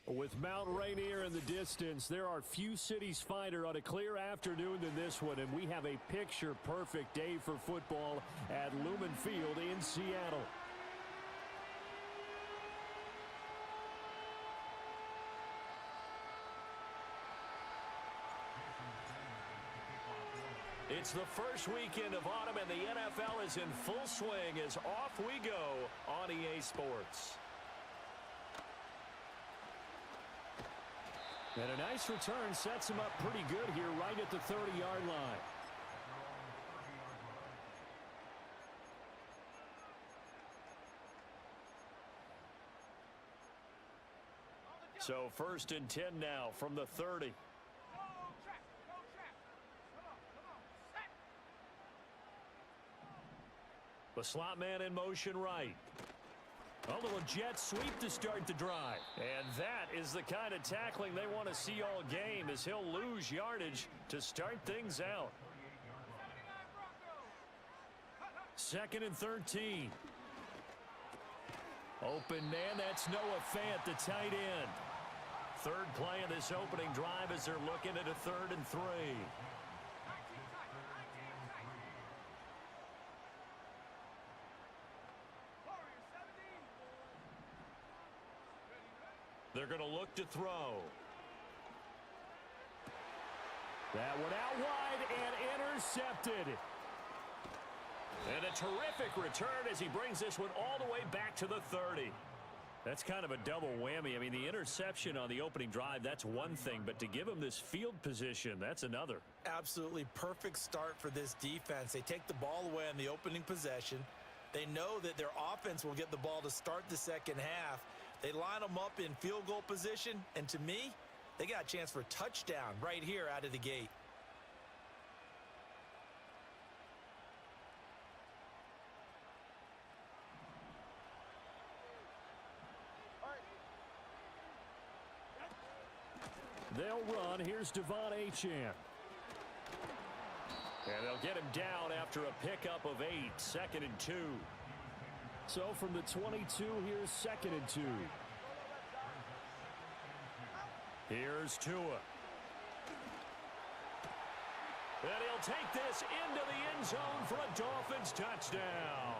With Mount Rainier in the distance, there are few cities finer on a clear afternoon than this one, and we have a picture-perfect day for football at Lumen Field in Seattle. It's the first weekend of autumn, and the NFL is in full swing as off we go on EA Sports. And a nice return sets him up pretty good here right at the 30-yard line. So 1st and 10 now from the 30. The slot man in motion right. A little jet sweep to start the drive. And that is the kind of tackling they want to see all game, as he'll lose yardage to start things out. 2nd and 13. Open man, that's Noah Fant, the tight end. Third play of this opening drive as they're looking at a 3rd and 3. They're going to look to throw. That one out wide and intercepted. And a terrific return as he brings this one all the way back to the 30. That's kind of a double whammy. I mean, the interception on the opening drive, that's one thing, but to give him this field position, that's another. Absolutely perfect start for this defense. They take the ball away on the opening possession. They know that their offense will get the ball to start the second half. They line them up in field goal position, and to me, they got a chance for a touchdown right here out of the gate. They'll run. Here's Devon Achane. And they'll get him down after a pickup of 8, 2nd and 2. So from the 22, here's 2nd and 2. Here's Tua. And he'll take this into the end zone for a Dolphins touchdown.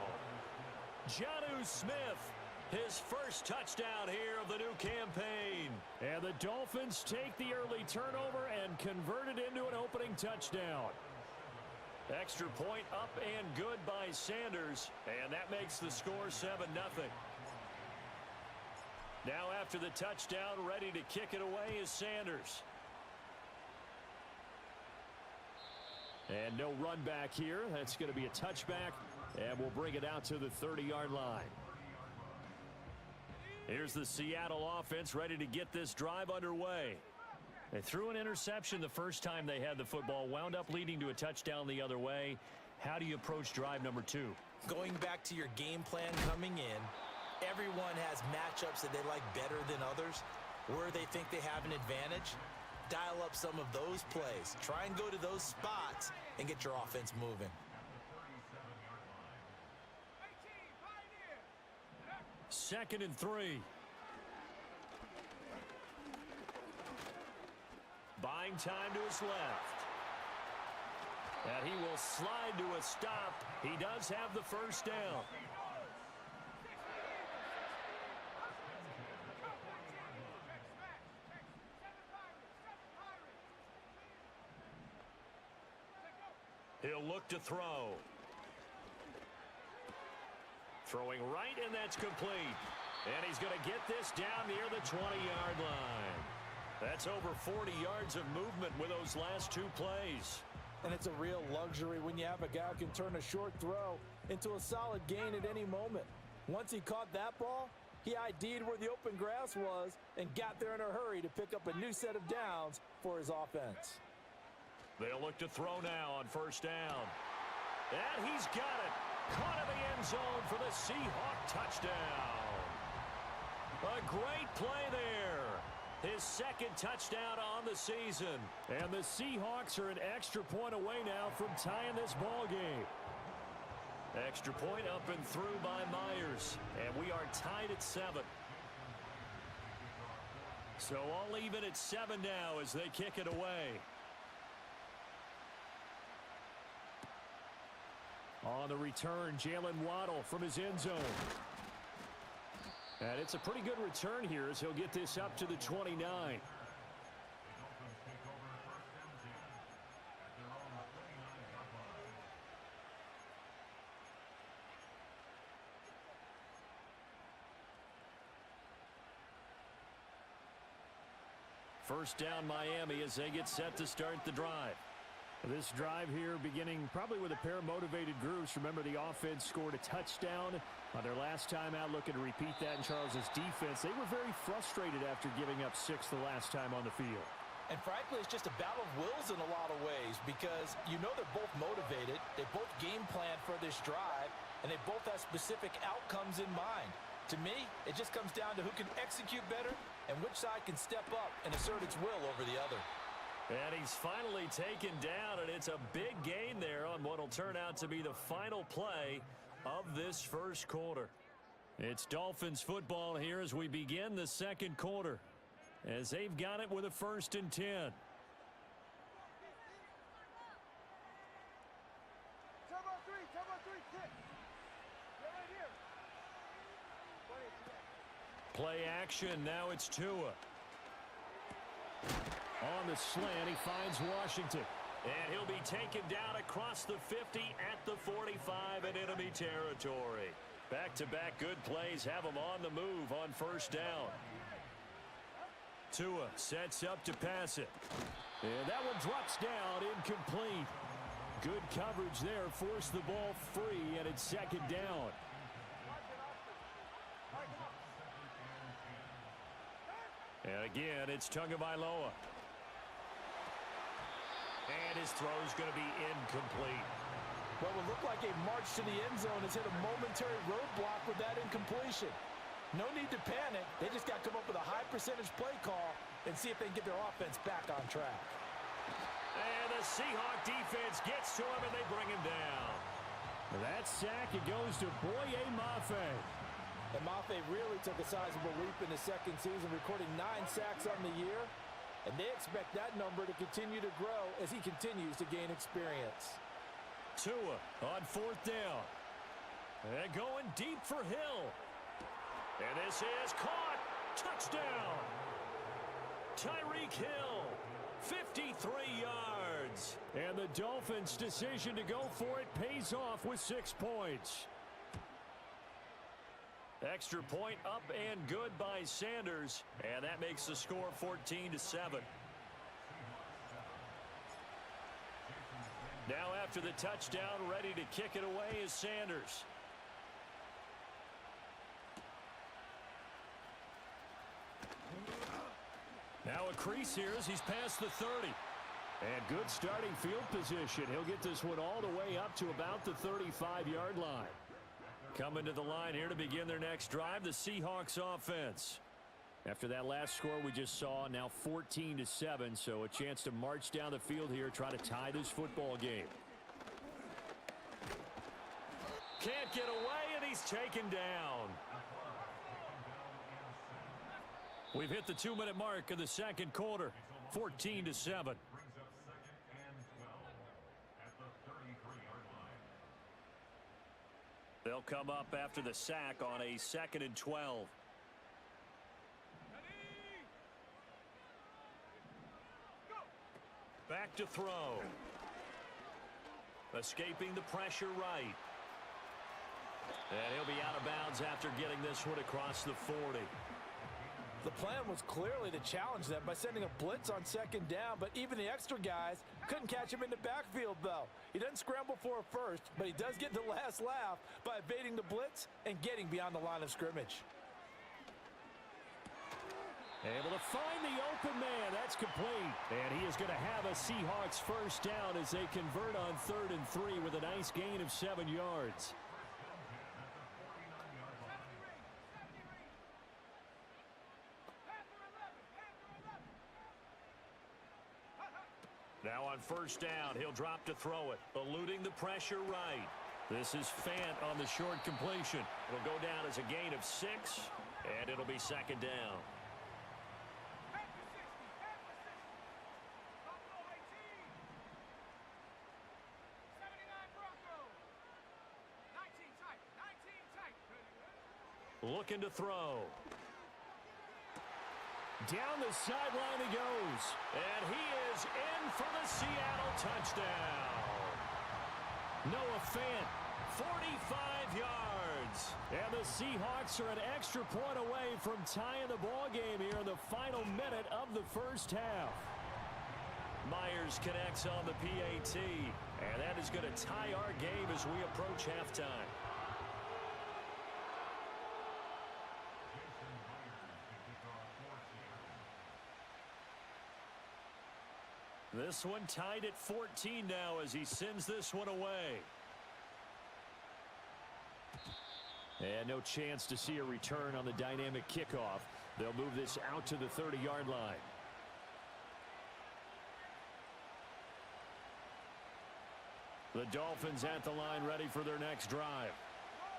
Jonnu Smith, his first touchdown here of the new campaign. And the Dolphins take the early turnover and convert it into an opening touchdown. Extra point up and good by Sanders, and that makes the score 7-0. Now after the touchdown, ready to kick it away is Sanders. And no run back here. That's going to be a touchback, and we'll bring it out to the 30-yard line. Here's the Seattle offense ready to get this drive underway. They threw an interception the first time they had the football, wound up leading to a touchdown the other way. How do you approach drive number 2? Going back to your game plan coming in, everyone has matchups that they like better than others, where they think they have an advantage. Dial up some of those plays. Try and go to those spots and get your offense moving. Second and 3. Buying time to his left. And he will slide to a stop. He does have the first down. He'll look to throw. Throwing right, and that's complete. And he's going to get this down near the 20-yard line. That's over 40 yards of movement with those last 2 plays. And it's a real luxury when you have a guy who can turn a short throw into a solid gain at any moment. Once he caught that ball, he ID'd where the open grass was and got there in a hurry to pick up a new set of downs for his offense. They'll look to throw now on first down. And he's got it. Caught in the end zone for the Seahawk touchdown. A great play there. His second touchdown on the season. And the Seahawks are an extra point away now from tying this ball game. Extra point up and through by Myers. And we are tied at 7. So all even at 7 now as they kick it away. On the return, Jalen Waddle from his end zone. And it's a pretty good return here as he'll get this up to the 29. First down Miami as they get set to start the drive. This drive here beginning probably with a pair of motivated groups. Remember, the offense scored a touchdown on their last time out, looking to repeat that in Charles's defense. They were very frustrated after giving up 6 the last time on the field. And frankly, it's just a battle of wills in a lot of ways because you know they're both motivated. They both game plan for this drive, and they both have specific outcomes in mind. To me, it just comes down to who can execute better and which side can step up and assert its will over the other. And he's finally taken down, and it's a big gain there on what will turn out to be the final play of this first quarter. It's Dolphins football here as we begin the second quarter, as they've got it with a 1st and 10. Play action, now it's Tua. On the slant, he finds Washington. And he'll be taken down across the 50 at the 45 in enemy territory. Back-to-back good plays have him on the move on first down. Tua sets up to pass it. And that one drops down, incomplete. Good coverage there, forced the ball free, and it's second down. And again, it's Tagovailoa. And his throw's going to be incomplete. What would look like a march to the end zone has hit a momentary roadblock with that incompletion. No need to panic. They just got to come up with a high percentage play call and see if they can get their offense back on track. And the Seahawk defense gets to him, and they bring him down. That sack, it goes to Boye Mafe. And Mafe really took a sizable leap in his second season, recording 9 sacks on the year. And they expect that number to continue to grow as he continues to gain experience. Tua on 4th down. And going deep for Hill. And this is caught. Touchdown. Tyreek Hill, 53 yards. And the Dolphins' decision to go for it pays off with 6 points. Extra point up and good by Sanders, and that makes the score 14-7. Now after the touchdown, ready to kick it away is Sanders. Now a crease here as he's past the 30. And good starting field position. He'll get this one all the way up to about the 35-yard line. Coming to the line here to begin their next drive, the Seahawks offense. After that last score we just saw, now 14-7, so a chance to march down the field here, try to tie this football game. Can't get away, and he's taken down. We've hit the 2-minute mark of the second quarter, 14-7. They'll come up after the sack on a 2nd and 12. Back to throw. Escaping the pressure right. And he'll be out of bounds after getting this one across the 40. The plan was clearly to challenge them by sending a blitz on 2nd down, but even the extra guys couldn't catch him in the backfield, though. He doesn't scramble for a first, but he does get the last laugh by evading the blitz and getting beyond the line of scrimmage. Able to find the open man. That's complete. And he is going to have a Seahawks first down as they convert on 3rd and 3 with a nice gain of 7 yards. Now on first down, he'll drop to throw it, eluding the pressure right. This is Fant on the short completion. It'll go down as a gain of 6, and it'll be 2nd down. looking to throw. Down the sideline he goes. And he is in for the Seattle touchdown. Noah Fant, 45 yards. And the Seahawks are an extra point away from tying the ball game here in the final minute of the first half. Myers connects on the PAT. And that is going to tie our game as we approach halftime. This one tied at 14 now as he sends this one away. And no chance to see a return on the dynamic kickoff. They'll move this out to the 30-yard line. The Dolphins at the line ready for their next drive.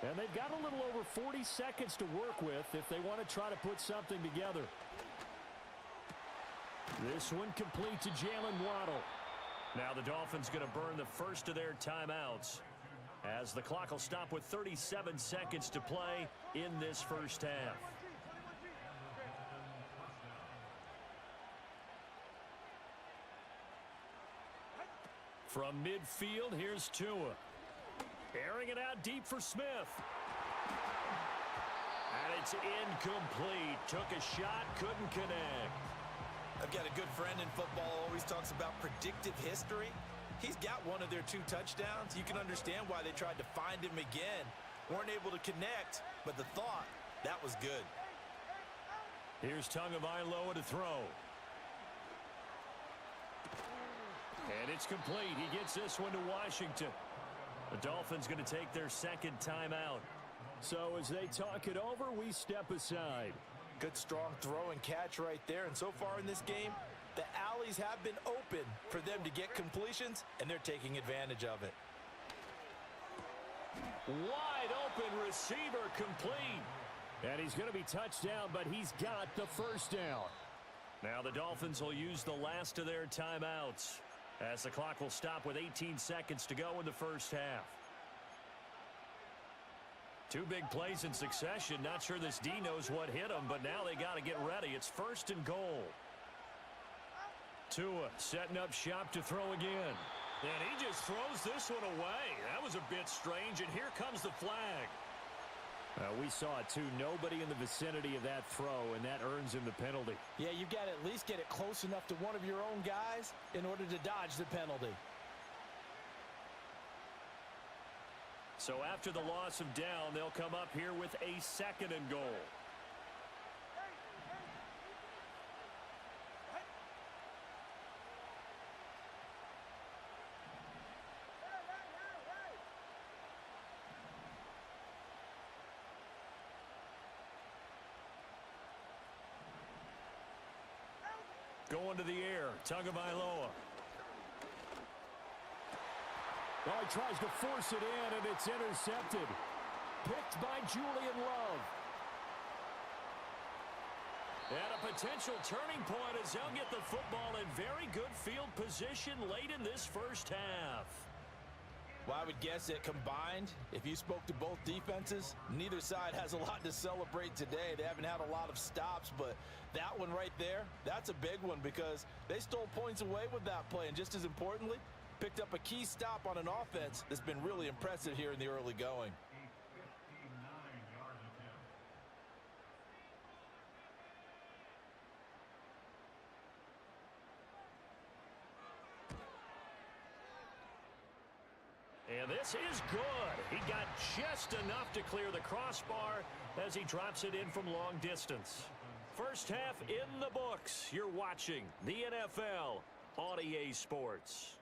And they've got a little over 40 seconds to work with if they want to try to put something together. This one complete to Jalen Waddle. Now the Dolphins going to burn the first of their timeouts as the clock will stop with 37 seconds to play in this first half. From midfield, here's Tua. Airing it out deep for Smith. And it's incomplete. Took a shot, couldn't connect. I've got a good friend in football, always talks about predictive history. He's got one of their 2 touchdowns. You can understand why they tried to find him again. Weren't able to connect, but the thought, that was good. Here's Tagovailoa to throw. And it's complete. He gets this one to Washington. The Dolphins going to take their second timeout. So as they talk it over, we step aside. Good, strong throw and catch right there. And so far in this game, the alleys have been open for them to get completions, and they're taking advantage of it. Wide open receiver complete. And he's going to be touched down, but he's got the first down. Now the Dolphins will use the last of their timeouts as the clock will stop with 18 seconds to go in the first half. 2 big plays in succession. Not sure this D knows what hit him, but now they got to get ready. It's 1st and goal. Tua setting up shop to throw again. And he just throws this one away. That was a bit strange, and here comes the flag. We saw it, too. Nobody in the vicinity of that throw, and that earns him the penalty. Yeah, you've got to at least get it close enough to one of your own guys in order to dodge the penalty. So after the loss of down, they'll come up here with a 2nd and goal. Going to the air, Tagovailoa. Oh, he tries to force it in, and it's intercepted. Picked by Julian Love. And a potential turning point as they'll get the football in very good field position late in this first half. Well, I would guess that combined, if you spoke to both defenses, neither side has a lot to celebrate today. They haven't had a lot of stops, but that one right there, that's a big one because they stole points away with that play. And just as importantly, picked up a key stop on an offense that's been really impressive here in the early going. And this is good. He got just enough to clear the crossbar as he drops it in from long distance. First half in the books. You're watching the NFL on EA Sports.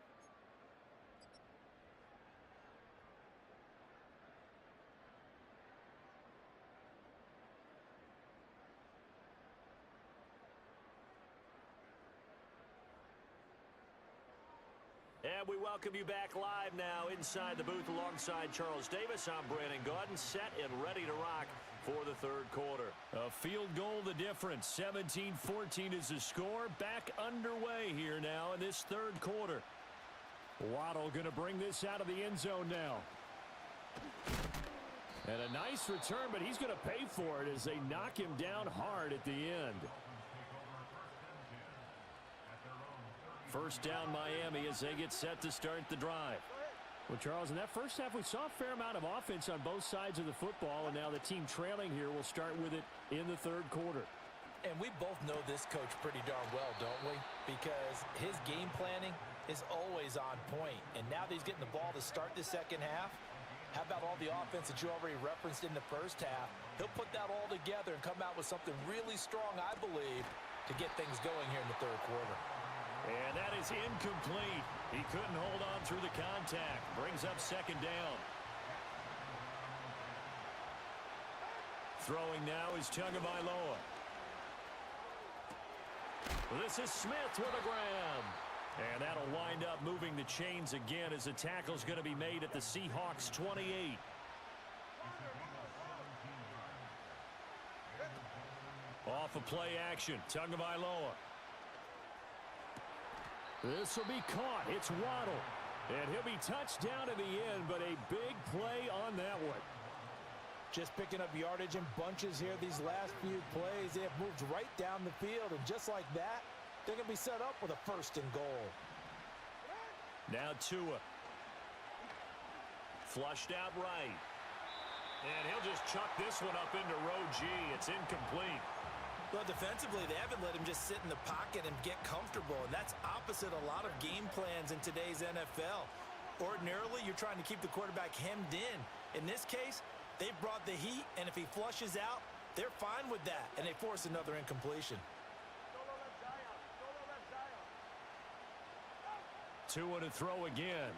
And we welcome you back live now inside the booth alongside Charles Davis. I'm Brandon Gaudin, set and ready to rock for the 3rd quarter. A field goal the difference. 17-14 is the score. Back underway here now in this 3rd quarter. Waddle going to bring this out of the end zone now. And a nice return, but he's going to pay for it as they knock him down hard at the end. First down Miami as they get set to start the drive. Well, Charles, in that first half, we saw a fair amount of offense on both sides of the football, and now the team trailing here will start with it in the third quarter. And we both know this coach pretty darn well, don't we? Because his game planning is always on point. And now that he's getting the ball to start the second half, how about all the offense that you already referenced in the first half? He'll put that all together and come out with something really strong, I believe, to get things going here in the third quarter. And that is incomplete. He couldn't hold on through the contact. Brings up second down. Throwing now is Tagovailoa. This is Smith with a grab. And that'll wind up moving the chains again as the tackle's going to be made at the Seahawks 28. Off of play action, Tagovailoa. This will be caught. It's Waddle. And he'll be touched down in the end, but a big play on that one. Just picking up yardage in bunches here these last few plays. They have moved right down the field, and just like that, they're going to be set up with a first and goal. Now Tua. Flushed out right. And he'll just chuck this one up into row G. It's incomplete. Well, defensively, they haven't let him just sit in the pocket and get comfortable, and that's opposite a lot of game plans in today's NFL. Ordinarily, you're trying to keep the quarterback hemmed in. In this case, they brought the heat, and if he flushes out, they're fine with that, and they force another incompletion. Tua to throw again.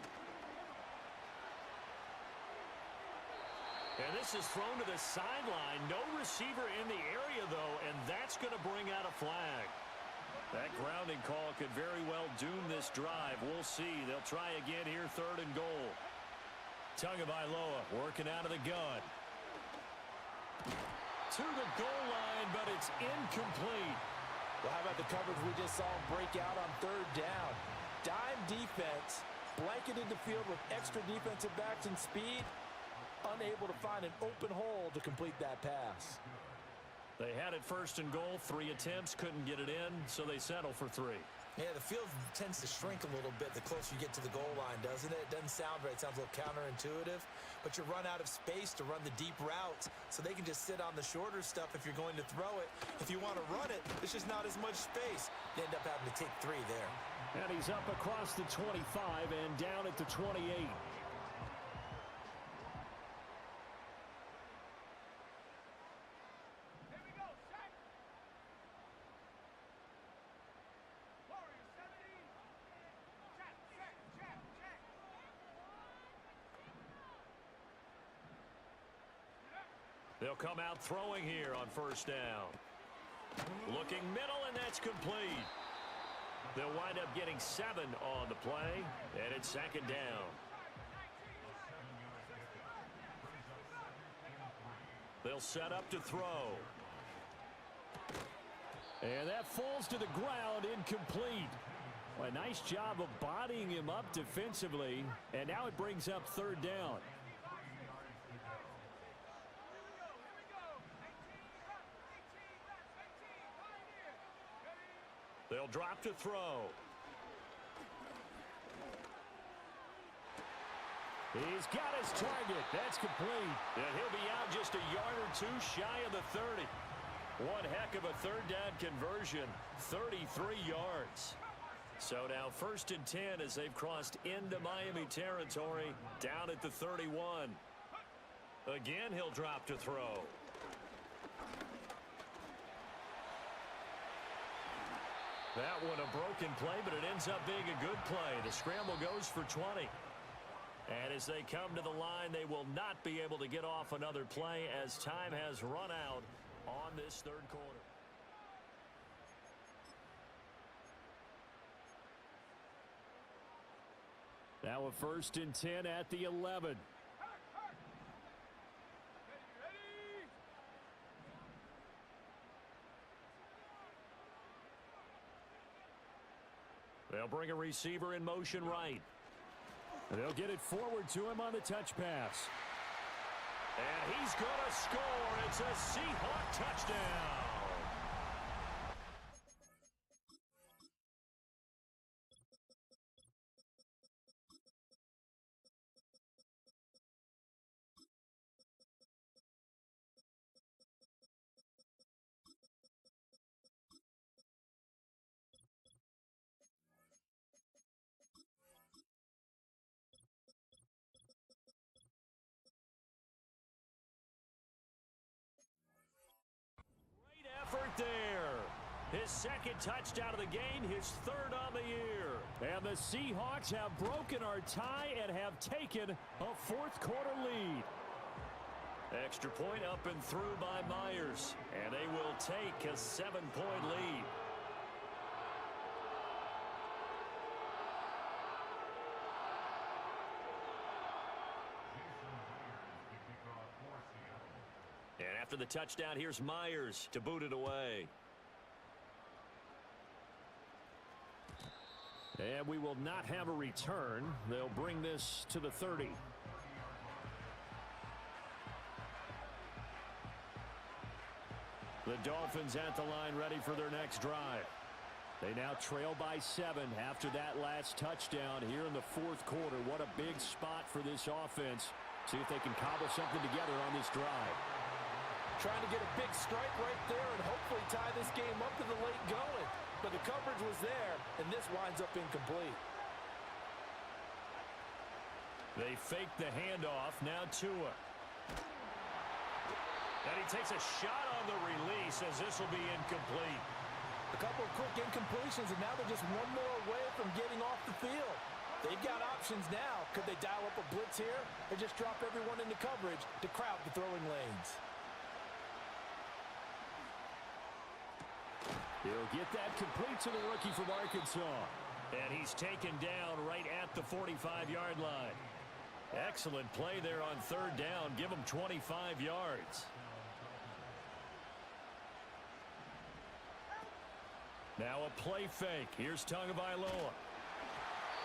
And this is thrown to the sideline. No receiver in the area, though, and that's going to bring out a flag. That grounding call could very well doom this drive. We'll see. They'll try again here, third and goal. Tagovailoa working out of the gun. To the goal line, but it's incomplete. Well, how about the coverage we just saw him break out on third down? Dime defense, blanketed the field with extra defensive backs and speed, unable to find an open hole to complete that pass. They had it first and goal, 3 attempts, couldn't get it in, so they settle for 3. Yeah, the field tends to shrink a little bit the closer you get to the goal line, doesn't it? It doesn't sound right. It sounds a little counterintuitive. But you run out of space to run the deep routes, so they can just sit on the shorter stuff if you're going to throw it. If you want to run it, there's just not as much space. You end up having to take 3 there. And he's up across the 25 and down at the 28. They'll come out throwing here on first down. Looking middle, and that's complete. They'll wind up getting 7 on the play, and it's second down. They'll set up to throw. And that falls to the ground, incomplete. Well, a nice job of bodying him up defensively, and now it brings up third down. They'll drop to throw. He's got his target. That's complete. And he'll be out just a yard or 2 shy of the 30. One heck of a third down conversion. 33 yards. So now first and 10 as they've crossed into Miami territory. Down at the 31. Again, he'll drop to throw. That one a broken play, but it ends up being a good play. The scramble goes for 20. And as they come to the line, they will not be able to get off another play as time has run out on this third quarter. Now a first and 10 at the 11. They'll bring a receiver in motion right. And they'll get it forward to him on the touch pass. And he's going to score. It's a Seahawk touchdown. Effort there. His second touchdown of the game, his third on the year. And the Seahawks have broken our tie and have taken a fourth quarter lead. Extra point up and through by Myers. And they will take a 7-point lead. And after the touchdown, here's Myers to boot it away. And we will not have a return. They'll bring this to the 30. The Dolphins at the line ready for their next drive. They now trail by 7 after that last touchdown here in the fourth quarter. What a big spot for this offense. See if they can cobble something together on this drive. Trying to get a big strike right there and hopefully tie this game up to the late going. But the coverage was there, and this winds up incomplete. They fake the handoff. Now Tua. And he takes a shot on the release as this will be incomplete. A couple of quick incompletions, and now they're just one more away from getting off the field. They've got options now. Could they dial up a blitz here or just drop everyone into coverage to crowd the throwing lanes? He'll get that complete to the rookie from Arkansas. And he's taken down right at the 45-yard line. Excellent play there on third down. Give him 25 yards. Now a play fake. Here's Tagovailoa.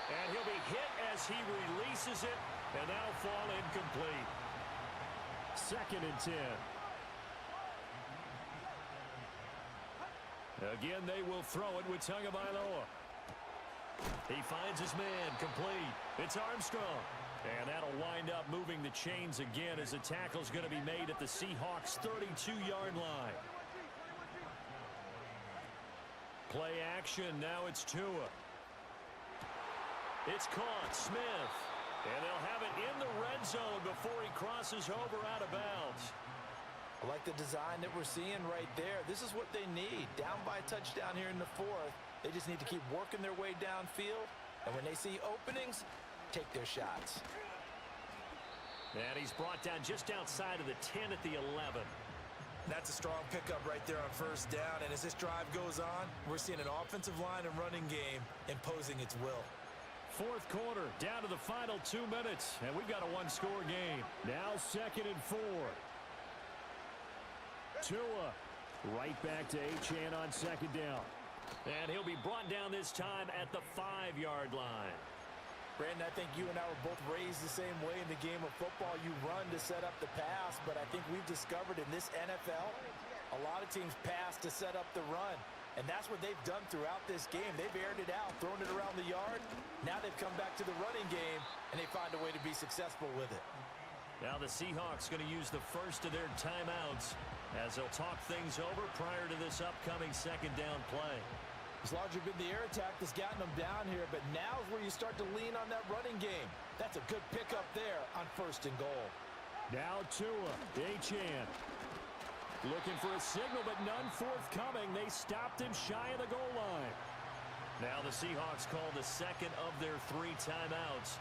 And he'll be hit as he releases it. And that'll fall incomplete. 2nd and 10. Again, they will throw it with Tagovailoa. He finds his man complete. It's Armstrong. And that'll wind up moving the chains again as the tackle's going to be made at the Seahawks' 32-yard line. Play action. Now it's Tua. It's caught. Smith. And they'll have it in the red zone before he crosses over out of bounds. I like the design that we're seeing right there. This is what they need. Down by a touchdown here in the fourth. They just need to keep working their way downfield. And when they see openings, take their shots. And he's brought down just outside of the 10 at the 11. That's a strong pickup right there on first down. And as this drive goes on, we're seeing an offensive line and running game imposing its will. Fourth quarter, down to the final 2 minutes. And we've got a one-score game. Now 2nd and 4. Tua right back to Achane on 2nd down. And he'll be brought down this time at the 5-yard line. Brandon, I think you and I were both raised the same way in the game of football. You run to set up the pass, but I think we've discovered in this NFL, a lot of teams pass to set up the run. And that's what they've done throughout this game. They've aired it out, thrown it around the yard. Now they've come back to the running game, and they find a way to be successful with it. Now the Seahawks going to use the first of their timeouts as they'll talk things over prior to this upcoming 2nd down play. It's largely been the air attack that's gotten them down here, but now is where you start to lean on that running game. That's a good pickup there on 1st and goal. Now Tua, Achane. Looking for a signal, but none forthcoming. They stopped him shy of the goal line. Now the Seahawks call the 2nd of their 3 timeouts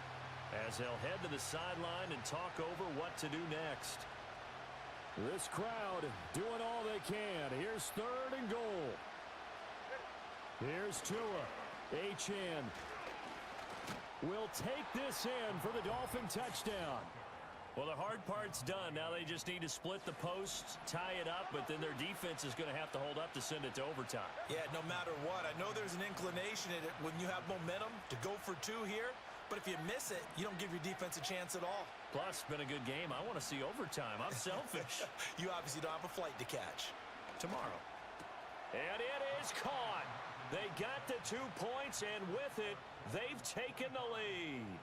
as they'll head to the sideline and talk over what to do next. This crowd doing all they can. Here's 3rd and goal. Here's Tua. Achane will take this in for the Dolphin touchdown. Well, the hard part's done. Now they just need to split the posts, tie it up, but then their defense is going to have to hold up to send it to overtime. Yeah, no matter what. I know there's an inclination in it when you have momentum to go for 2 here, But if you miss it, you don't give your defense a chance at all. Plus, been a good game. I want to see overtime. I'm selfish. You obviously don't have a flight to catch. Tomorrow. And it is caught. They got the 2 points, and with it, they've taken the lead.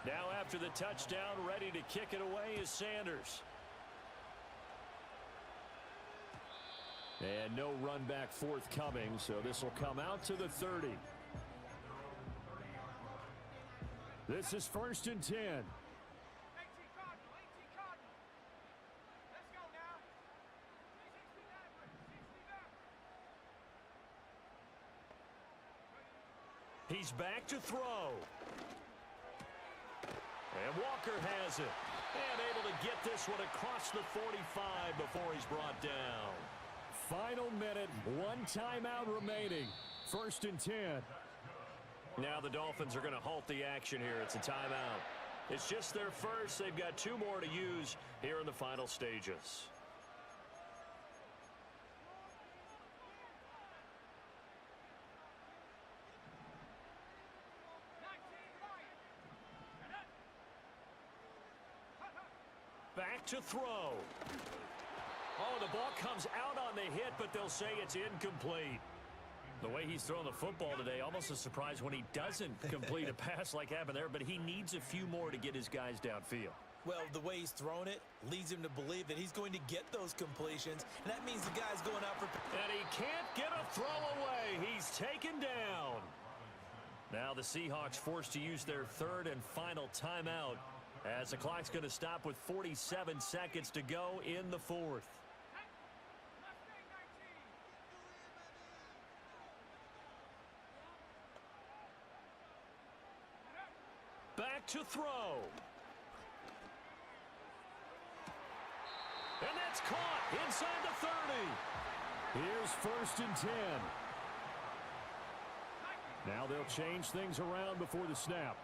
Now after the touchdown, ready to kick it away is Sanders. And no run back forthcoming, so this will come out to the 30. This is 1st and 10. He's back to throw. And Walker has it. And able to get this one across the 45 before he's brought down. Final minute, 1 timeout remaining. 1st and 10. Now the Dolphins are going to halt the action here. It's a timeout. It's just their first. They've got 2 more to use here in the final stages. Back to throw. Oh, the ball comes out on the hit, but they'll say it's incomplete. The way he's throwing the football today, almost a surprise when he doesn't complete a pass like happened there, but he needs a few more to get his guys downfield. Well, the way he's thrown it leads him to believe that he's going to get those completions, and that means the guy's going out for... And he can't get a throw away. He's taken down. Now the Seahawks forced to use their 3rd and final timeout as the clock's going to stop with 47 seconds to go in the 4th. Back to throw. And that's caught inside the 30. Here's 1st and 10. Now they'll change things around before the snap.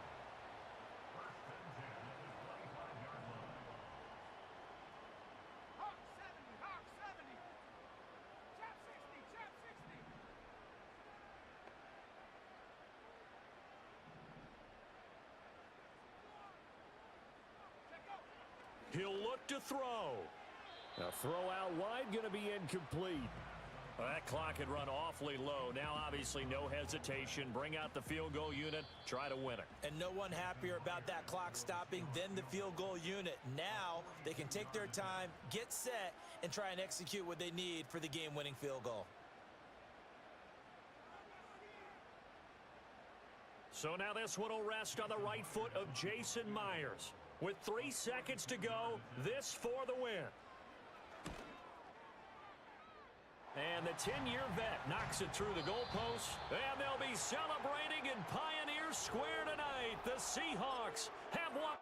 He'll look to throw. A throw out wide, going to be incomplete. Well, that clock had run awfully low. Now, obviously, no hesitation. Bring out the field goal unit. Try to win it. And no one happier about that clock stopping than the field goal unit. Now they can take their time, get set, and try and execute what they need for the game-winning field goal. So now this one will rest on the right foot of Jason Myers. With 3 seconds to go, this for the win. And the 10-year vet knocks it through the goalpost. And they'll be celebrating in Pioneer Square tonight. The Seahawks have won.